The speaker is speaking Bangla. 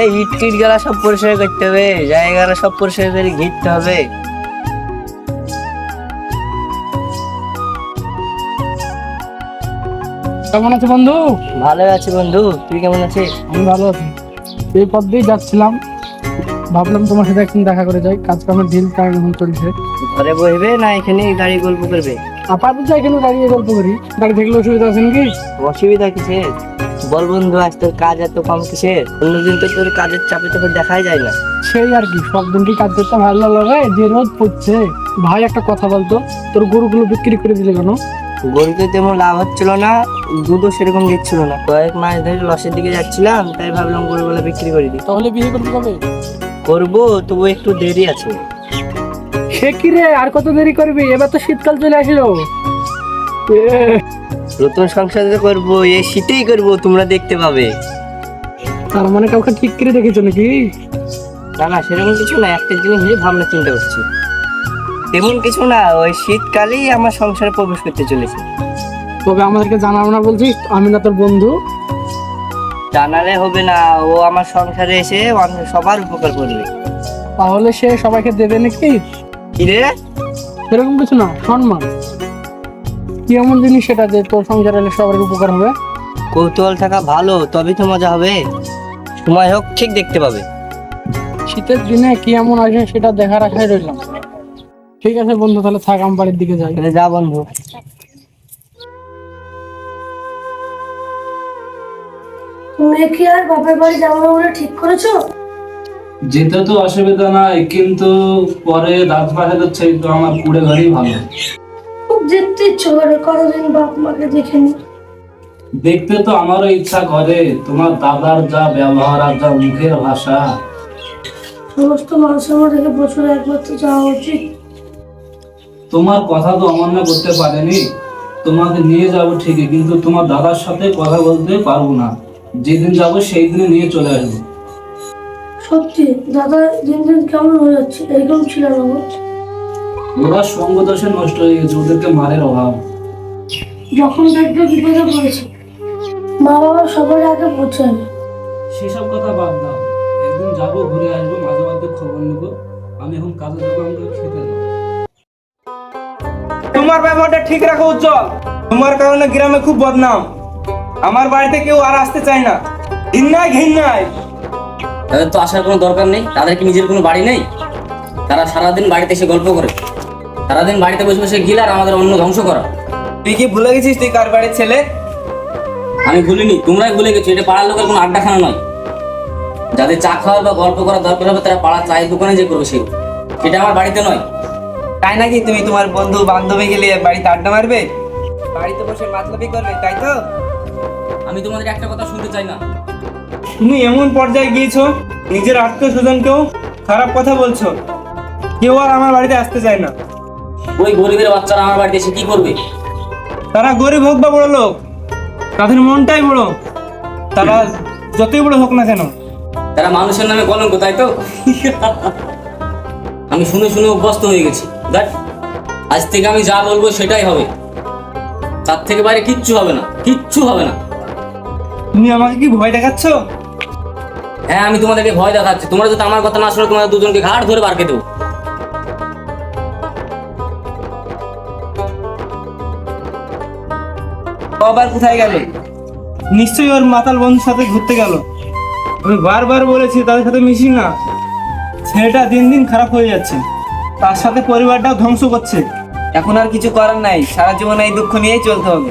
এই ইট টিট গুলা সব পরিষ্কার করতে হবে, জায়গাটা সব পরিষ্কার করে ঘিরতে হবে। কেমন আছে বন্ধু? ভালো আছি বন্ধু, তুই কেমন আছিস? আমি ভালো আছি। এই পথ দিয়ে যাচ্ছিলাম, ভাবলাম তোমার সাথে একদিন দেখা করে যাই। কাজ কামের ঢিল কেমন চলছে? ঘরে বসবে না এখানে গাড়ি গল্প করবে? আপাতত এখানে দাঁড়িয়ে গল্প করি। গাড়ি থাকলে অসুবিধা আছে নাকি? অসুবিধা কিসের? বল বন্ধু, আজ তোর কাজ এত কম কিসের? অন্যদিন তো তোর কাজের চাপে চাপে দেখাই যায় না। সেই আর কি, সব দিন কি কাজ করতে ভালো লাগে? যে রোদ পড়ছে। ভাই একটা কথা বলতো, তোর গরুগুলো বিক্রি করে দিলে কেন? গরুতে তেমন লাভ হচ্ছিল না, দুধও সেরকম দিচ্ছিল না। কয়েক মাস ধরে লসের দিকে যাচ্ছিলাম, তাই ভাবলাম গরুগুলো বিক্রি করে দিই। তাহলে বিয়ে করবি কবে? করবো, তবু একটু দেরি আছে। সে কি রে, আর কত দেরি করবি? এবার তো শীতকাল চলে আসলো। নতুন সংসার যে করবো, এই শীতেই করবো, তোমরা দেখতে পাবে। তার মানে কাউকে ঠিক করে রেখেছো নাকি? না না, সেরকম কিছু না, একটা জিনিস নিয়ে ভাবনা চিন্তা করছি। তেমন কিছু না, ওই শীতকালেই আমার সংসারে প্রবেশ করতে চলেছে। তবে আমাদেরকে জানাবো না বলছিস? আমি না তোর বন্ধু? জানালে হবে না, ও আমার সংসারে এসে সবার উপকার করবে। তাহলে সে সবাইকে দেবে নাকি? কিরে? সেরকম কিছু না, সম্মান। কি এমন জিনিস সেটা যে তোর সংসারে এলে সবার উপকার হবে? কৌতূহল থাকা ভালো, তবেই তো মজা হবে। সময় হোক, ঠিক দেখতে পাবে। শীতের দিনে কি এমন আসে সেটা দেখার আশায় রইলাম। ঠিক আছে বন্ধু, তাহলে থাক, আমি বাড়ির দিকে যাই। তাহলে যা বন্ধু। তুমি কি আর বাপের বাড়ি যাবো না বলে ঠিক করেছো? যেতে তো অসুবিধা নাই, কিন্তু পরে দাঁত পাঠাতে চাই তো আমার কুড়ে ঘরেই ভালো। খুব যেতে ইচ্ছে করে, কতদিন বাপ মাকে দেখিনি। দেখতে তো আমারও ইচ্ছা করে, তোমার দাদার যা ব্যবহার আর যা মুখের ভাষা। সমস্ত মানুষের মধ্যে বছরে একবার তো যাওয়া উচিত। তোমার কথা তো অমান্য করতে পারেনি। তোমাকে নিয়ে যাব ঠিকই, কিন্তু তোমার দাদার সাথে কথা বলতে পারবো না। যেদিন যাবো সেই দিনে নিয়ে চলে আসবো। সত্যি দাদা দিন দিন কেমন হয়ে যাচ্ছে, এরকম ছিল না গো। ওরা সঙ্গ দোষে নষ্ট হয়ে গেছে, ওদেরকে মারের অভাব। যখন দেখবে বিপদে পড়েছে, মা বাবা সবার আগে বোঝেন। সেসব কথা বাদ দাও, একদিন যাবো, ঘুরে আসবো, মাঝে মাঝে খবর নেবো। আমি এখন কাজে যাবো, আমাকে খেতে দাও। তোমার ব্যবহারটা ঠিক রাখো উজ্জ্বল, তোমার কারণে গ্রামে খুব বদনাম। আমার বাড়িতে কেউ আর আসতে চায় না, ঘৃণায় ঘৃণায়। তাদের তো আসার কোনো দরকার নেই, তাদের কি নিজের কোনো বাড়ি নেই? তারা সারাদিন বাড়িতে এসে গল্প করে, সারাদিন বাড়িতে বসে বসে গিল আর আমাদের অন্ন ধ্বংস করা। তুই কি ভুলে গেছিস তুই কার বাড়ির ছেলে? আমি ভুলিনি, তোমরাই ভুলে গেছো। এটা পাড়ার লোকের কোনো আড্ডাখানা নয়। যাদের চা খাওয়ার বা গল্প করার দরকার হবে তারা পাড়ার চায়ের দোকানে যে করবে, সেটা আমার বাড়িতে নয়। তাই নাকি? তুমি তোমার বন্ধু বান্ধবী গেলে বাড়িতে আড্ডা মারবে, বাড়িতে বসে মাতলামি করবে, তাই তো? আমি তোমাদের একটা কথা শুনতে চাই না। তুমি এমন পর্যায়ে গিয়েছো, নিজের আত্মীয় স্বজনকেও খারাপ কথা বলছো। কেউ আর আমার বাড়িতে আসতে চায় না। ওই গরিবের বাচ্চারা আমার বাড়িতে এসে কি করবে? তারা গরিব হোক বা বড় লোক, তাদের মনটাই বড়। তারা যতই বড় হোক না কেন। তারা মানুষের নামে কলঙ্ক, তাই তো? আমি শুনে শুনে অভ্যস্ত হয়ে গেছি। দেখ, আজ থেকে আমি যা বলবো সেটাই হবে, তার থেকে বাইরে কিচ্ছু হবে না, কিচ্ছু হবে না। তুমি আমাকে কি ভয় দেখাচ্ছ? হ্যাঁ, আমি তোমাদেরকে ভয় দেখাচ্ছি। তোমরা যদি আমার কথা না শোনো, তোমাদের দুজনকে ঘাট ধরে বার করে দেবো। আবার কোথায় গেল? নিশ্চয়ই ওর মাতাল বন্ধুর সাথে ঘুরতে গেল। আমি বারবার বলেছি তাদের সাথে মিশি না। ছেলেটা দিন দিন খারাপ হয়ে যাচ্ছে, তার সাথে পরিবারটাও ধ্বংস করছে। এখন আর কিছু করার নাই, সারা জীবন এই দুঃখ নিয়েই চলতে হবে।